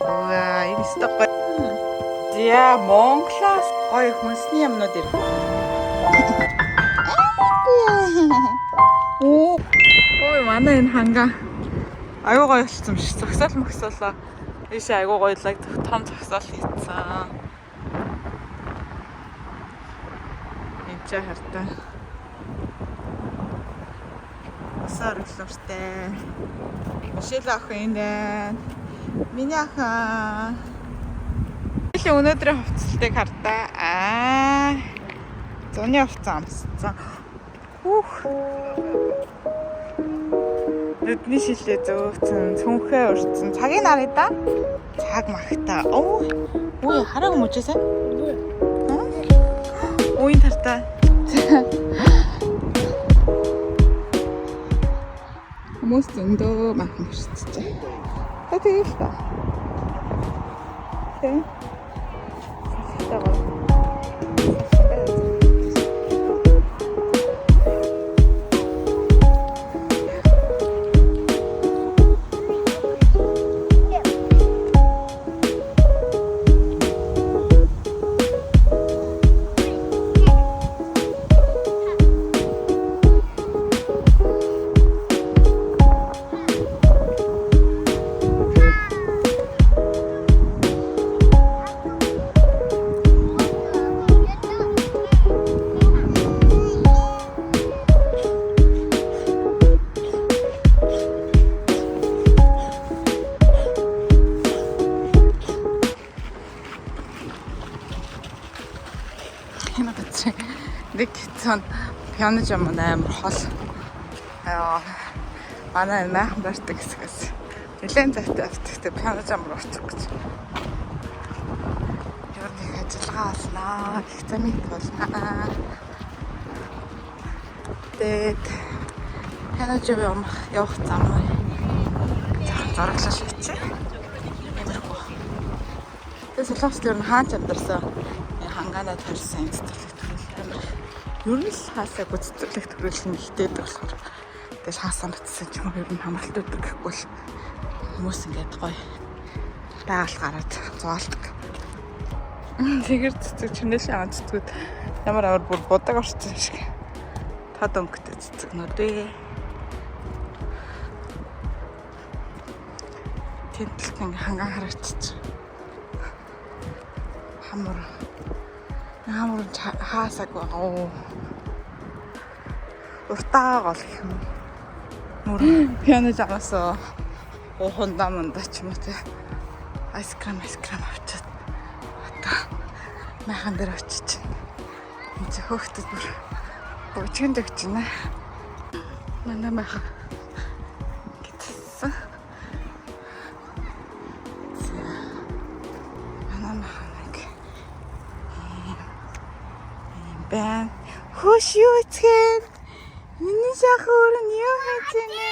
Ваа, энэ стоппа. Яа, Монголоос гоё хүнсний юмнууд ирэх. Ой, манай энэ ханга аюу гоё болсон шүү. Зогсоол мөксөлөө. Ийш аюу гоёлаг том зогсоол хийцэн. Энд ч хартаа. Асар өглөөртэй. Мишель ах энэ байна. Миний аха. Өнөөдрийн хувцалтыг хартаа. Зуны хувцас амссан. Нүдний шилээ зөөгцөн, цүнхээ урьдсан. Цагийн нарыг да. Цаг махта. Ой, хараагүй мөчөөсэй. Уйн тартаа. Хүмүүс зөндөө махан ирчихсэн. Тэгэл та. Тэг. Нэг хэцэн пиано жам амар хол. Манай наахан барьдаг хэсгээс нэлээд завтай автагтай пиано жам руу очих гэж. Юу нэг ажиллагаа олноо. Экзамен болно. Тэгээд пиано жам явах зам уу. Зураглал хийчихье. Ямархуу. Тэгээд солонгослоор хаач амдарсан. Хангаанаа тарьсан сэтгэлэг төрөл. Ер нь л хаасаагүй сэтгэлэг төрөл нь ихтэй болохоор тэгэл хаасаа нутсан ч юм уу ер нь хамгаалт өгдөг гэхгүй л хүмүүс ингээд гоё байгаль гараад зугаалдаг. Тэгэр цэцэг чинээс аваад цэцгүүд ямар амар бүр будаг орсон шиг. Тод өнгөтэй цэцэгнүүд ээ. Тэнтэл ингээ хангаан харагдчих. Хамар хаасаагүй оо. Уртаа гол юм. Мөр пиано жагасаа хондаа мандаа ч юм уу те. Айскрим авчаад. Одоо майхан дээр очиж чинь. Энд хөөхдөд бүр бочгонд өгч байна. Манай майхан гэтсэн. Бэн хөш юу эцген миний шахуур нь юу хийж байна?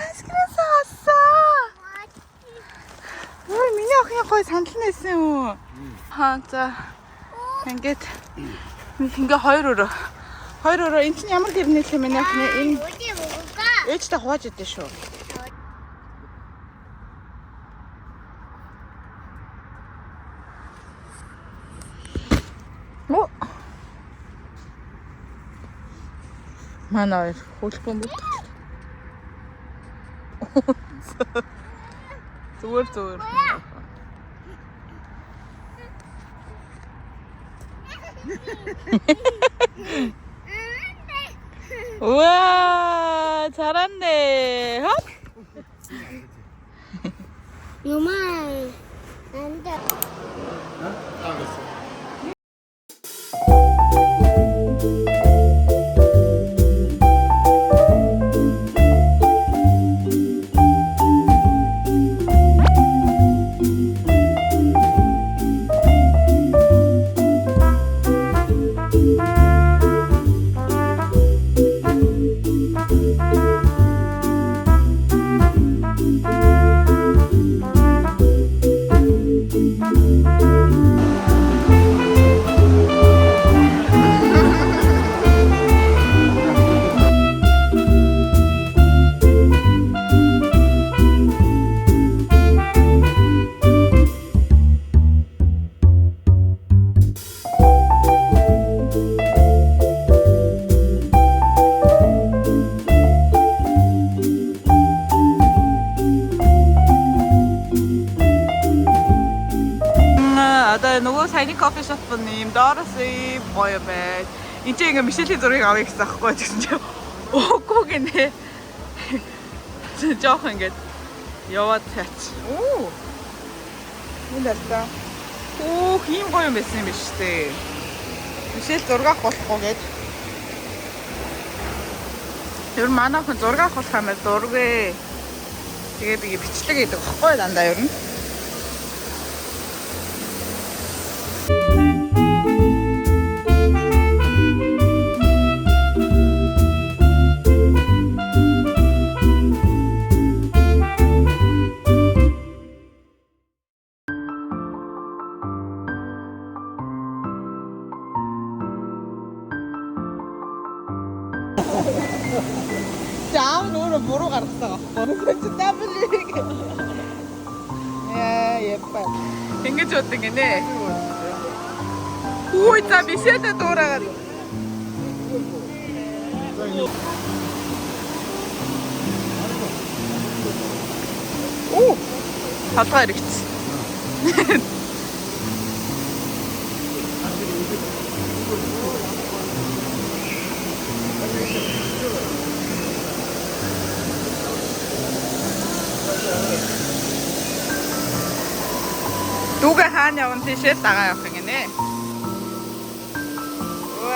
Аскрас асаа. Ой миний охин гой сандал нээсэн үү? Хаа за. Ингээд хоёр өрөө энэ чинь ямар гэр нээлээ миний охин энэ ээжтэй хувааж идэв шүү. Манай хөлбөм бут. Зүгээр. 와, 잘한대. 헛. 요만 안 돼. 알겠어. Thank you. энэ кофе шоп нь юм доороос гоё байд. Энд чинь ингээ Мишелийн зургийг авъя гэсэн аахгүй гэсэн чинь өөгүй гинэ. Жоох ингээд яваад тач. Оо. Энэ даа. Оо, ийм гоё юм байсан юм биш үү? Мишель зураг авах болохгүй гээд. Ер нь манайхан зураг авах болох юм байна зургээ. Тэгээ би бичлэг хийдэг байхгүй дандаа ер нь. 자아 노래 보러 갔어. 그래서 W. 야 예뻐. 굉장히 좋았던 게네. 오 진짜 미시한테 돌아가. 오 바다 이렇게. 누가 하냐고 티셔츠 나가요 그게네. 우와.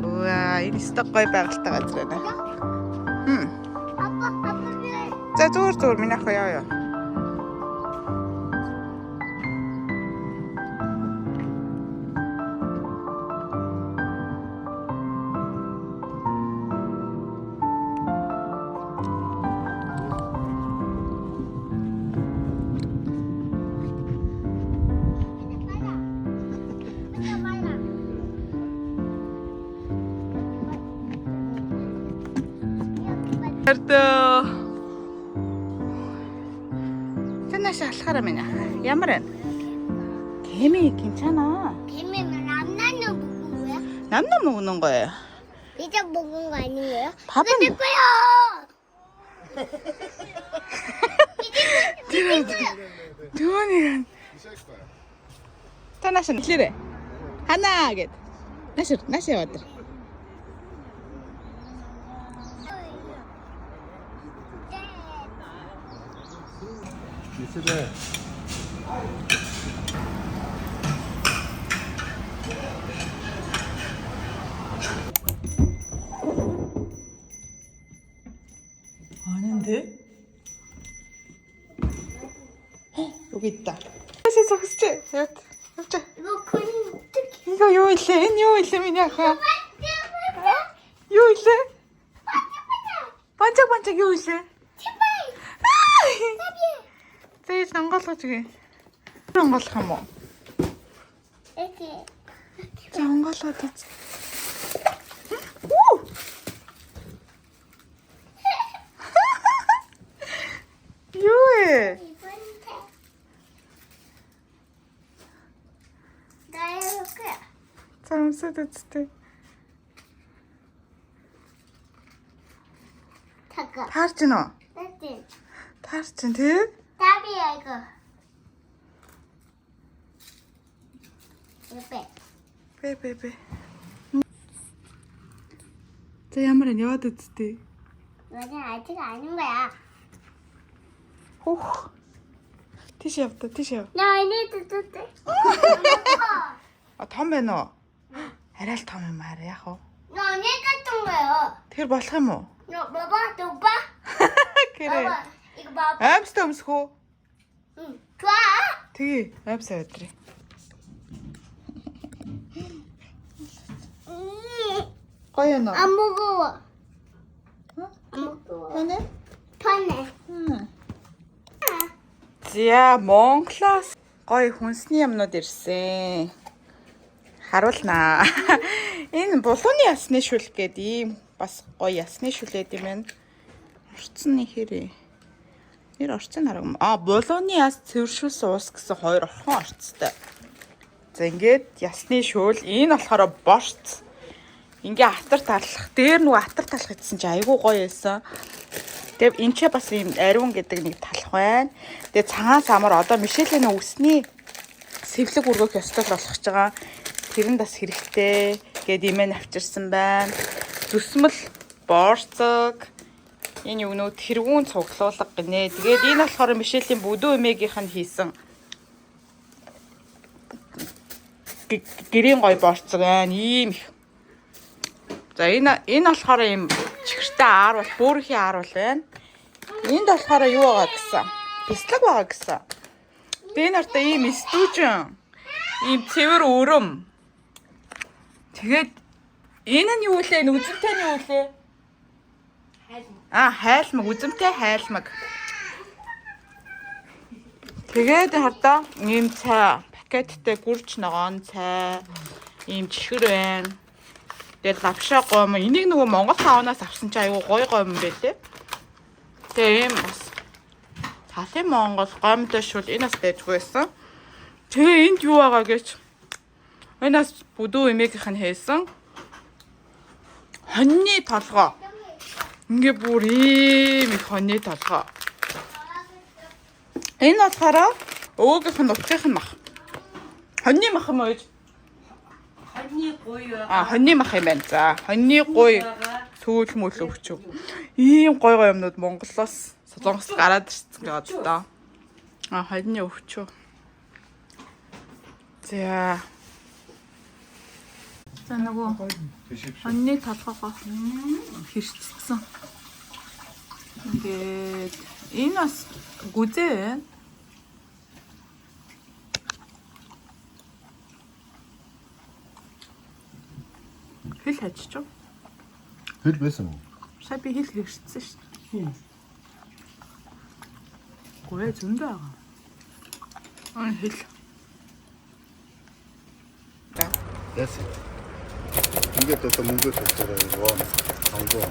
우와 이 스톡거의 байгальтай газар байна. За зүгээр минь ах яа. 짠나시 알카라 미냐. 야마른. 개미 괜찮아. 개미는 남남녀 먹은 거야? 남남 먹는 거예요. 이제 먹은 거 아니에요? 밥은 내 거야. 두원이가 짠나시 실래. 하나 겟. 나시 왔다. 미스네. 아닌데? 여기 있다. 혹시 이거 그림 어떻게? 이거 요 일래 미냐가. 요 일래? 반짝반짝 요 일래? 제일 장갈라지게. 장갈라 뭐? 이렇게. 장갈라지. 오! 요해. 나 해볼 거야. 참 쓰듯쓰듯. 잠깐. 타르지노. 됐지? 타르진데? 답이야 이거. 이거 빼. 빼. 저 야마는 여와도츠데. 이거는 아직 아닌 거야. 오. 티셔. 나 이제 뜯었대. 아, 담배 너. 에랄 담배 말이야, 호. 나 언니 같은 거야. Тэр болох юм уу? 너 봐봐, 너 봐. 그래. 봐봐, 이거 봐봐. Аимстай өмсгөө. 응, 좋아. Тэгээ, аимстай өдрий. Гоё нөө. 안 무거워. 응? 안 무거워. 편해? 편해. За, Монголоос гоё хүнсний юмнууд ирсэн. Харуулнаа. Энэ булууны ясны шүлэг гэдэг ийм бас гоё ясны шүлээд юм байна. Орцны хэрэг. Нэр орцын хараг. Булууны яс цэвэршүүлсэн ус гэсэн хоёр орхон орцтой. За ингээд ясны шуул энэ болохоор борц. Ингээ атар талах. Дээр нөгөө атар талах гэсэн чи айгүй гоё байсан. Тэгээ энэ ч бас ийм ариун гэдэг нэг талах байна. Тэгээ цагаан самар одоо Мишелийн үсний сэвлэг өргөх ёстой болгож байгаа. Тэр нь бас хэрэгтэй. Гээд имэн авчирсан байна. Зүсмэл борцог. Энэ юу нөө тэргүүн цуглуулга гинэ. Тэгээд энэ болохоор Мишелийн бүдүү эмээгийнх нь хийсэн гэрийн гой борцог байна. Ийм их. За энэ болохоор ийм чихэртэй аар бол бөөрхийн аар бол байна. Энд болохоор юу байгаа гэсэн? Бислэг байгаа гэсэн. Тэгээ нартай ийм стүүжин. Ийм цэвэр өрөм. Тэгээд энэ нь юу лээ? Үзэмтэй нь юу лээ? Хайлмаг, үзэмтэй хайлмаг. Тэгээд хардаа ийм цай пакеттэй гүрч ногоон цай, ийм чихэр байна. Тэгээд лавшаа гом. Энийг нөгөө Монгол таавнаас авсан чи аюу гой гом байлээ. Тэгээ ийм бас талын Монгол гомтой шул энэ бас дэжгүй байсан. Тэгээ энд юу байгаа гэж. Энэ бас бүдүү эмээгийнх нь хийсэн. Хоньны толгой. Ингээ бүр ийм их хоньны толгой. Энэ болохоор өвгийнх нь утгынх нь мах. Хоньны мах юм уу? Хоньны гуй байгаа. Хоньны мах юм байна. За, хоньны гуй сүүл мөл өвчөв. Ийм гой гой юмнууд Монголоос Солонгост гараад ирсэн гэдэг доо. Хоньны өвчөв. За. За нөгөө хоньны толгоогоо хэрчсэн. Ингээд энэ бас гүзээ байна. Хэл хайчих. Хэл байсан уу? Сая би хэл хэрчсэн шүү дээ. Гуй зөндөө байгаа. Хэл. Яасан. Ингээд одоо мөнгө төлөхөөр яваа. Сонгоо.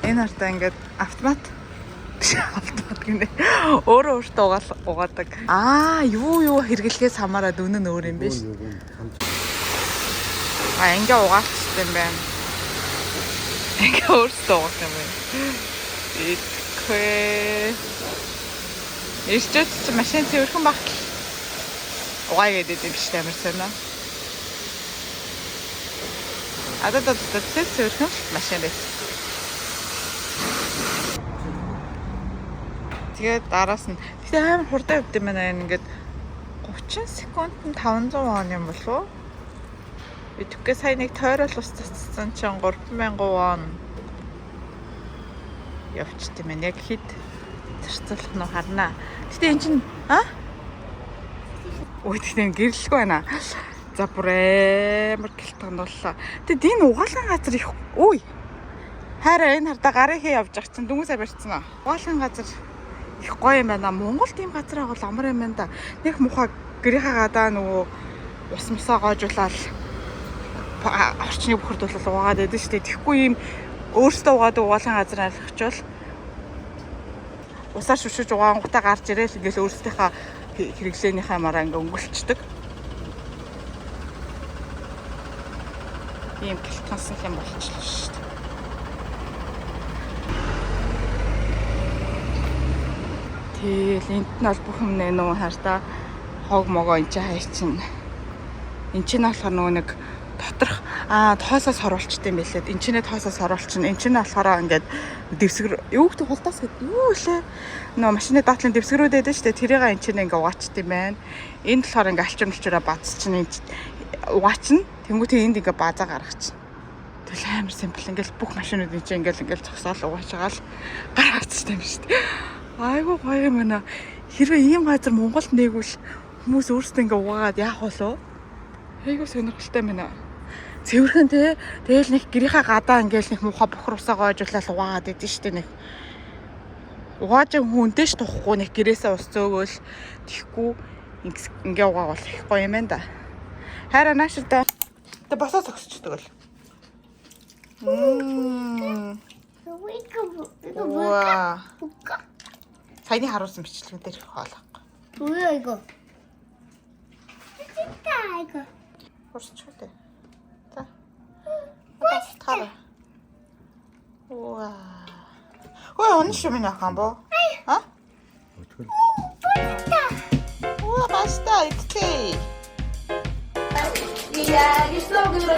Энэ хартаа ингээд автомат гинэ. Өөрөө өөртөө угаадаг. Юу хэрэглэхээс хамаараад үнэн өөр юм биш. Ингээ угаачтай юм байна. Ингээ өөртөө угаах юм байна. Ирчээд чи машин цэвэрхэн баг. Угаа гэдэг юм биш тамир санаа. Одоо цэвэрхэн машин дээр. Тэгээд араас нь тэгтээ амар хурдан явд юм байна. Ингээд 30 секундэд 500 вон юм болов уу? Би түгээ сая нэг тойрол ус цацсан чинь 3000 вон явчихт юм байна. Яг хэд зарцуулах нь харнаа. Тэгтээ эн чинь тэгтээ гэрлэхгүй байна. За бүр амар гэлтганд боллоо. Тэгэд энэ угаалгын газар их үй. Хараа энэ хардаа гарын хий явж байгаа чинь дүнгийн сая барьцсан аа. Угаалгын газар их гоё юм байна. Монголд ийм газар байгаа бол амар юм байна да. Нэг мухаа гэрийнхаа гадаа нөгөө ус мусаа гоожуулаад орчны бохирд бол угаад байдаг шүү дээ. Тэгэхгүй ийм өөртөө угаадаг угаалгын газар алхачвал усаар шүшиж угаангуудаа гарч ирээл ингээл өөрсдийнхээ хэрэглээнийхээ мараа ингээ өнгөлчдөг. Ийм гэлтгансан юм болчихлоо шүү дээ. Тэгэл энд нь бол бүх юм нөө хартаа хог могоо энэ чинь хай чинь. Энд чинь болохоор нөгөө нэг доторх тоосоос хоруулчтай юм байлээ. Энд чинь тоосоос хоруулчихна. Энд чинь болохоор ингээд дэвсгэр юу гэдэг хултаас гэдэг юу вэ? Нөгөө машины доотлын дэвсгэрүүд байдаг шүү дээ. Тэрийг энд чинь ингээ угаачт юм байна. Энд болохоор ингээ алчуураа баацчихна. Угаачна. Тэнгүүтээ энд ингээ баазаа гаргачихна. Тэгэл амар симпл ингээл бүх машинууд энэ чинь ингээл зогсоол угаачагаал гаргачихсан юм шүү дээ. Айгуу гоё юм байна. Хэрвээ ийм газар Монголд нээгвэл хүмүүс өөрсдөө ингээ угаагаад яах болов? Айгуу сонирхолтой байна. Цэвэрхэн те. Тэгэл нэг гэрийнхаа гадаа ингээл нэг муухай бохор усаа гоожуулаад угаагаад идэв штэ нэг. Угааж хүнтэй ш тухгүй нэг гэрээсээ ус зөөгөөл тихгүй ингээ угаавал их гоё юм байна да. Хараа нааштай. Тэ босоо зогсчихдаг л. Ваа. Саяны харуулсан бичлэгэн дээр их хоолой. 뭐야 이거? 맛있다 이거. 벌써 쳐대. 자, 하나씩 타라. 우와. 왜 언니 좀 약간 뭐? 어? 우와 맛있다 이렇게. 이야기 속으로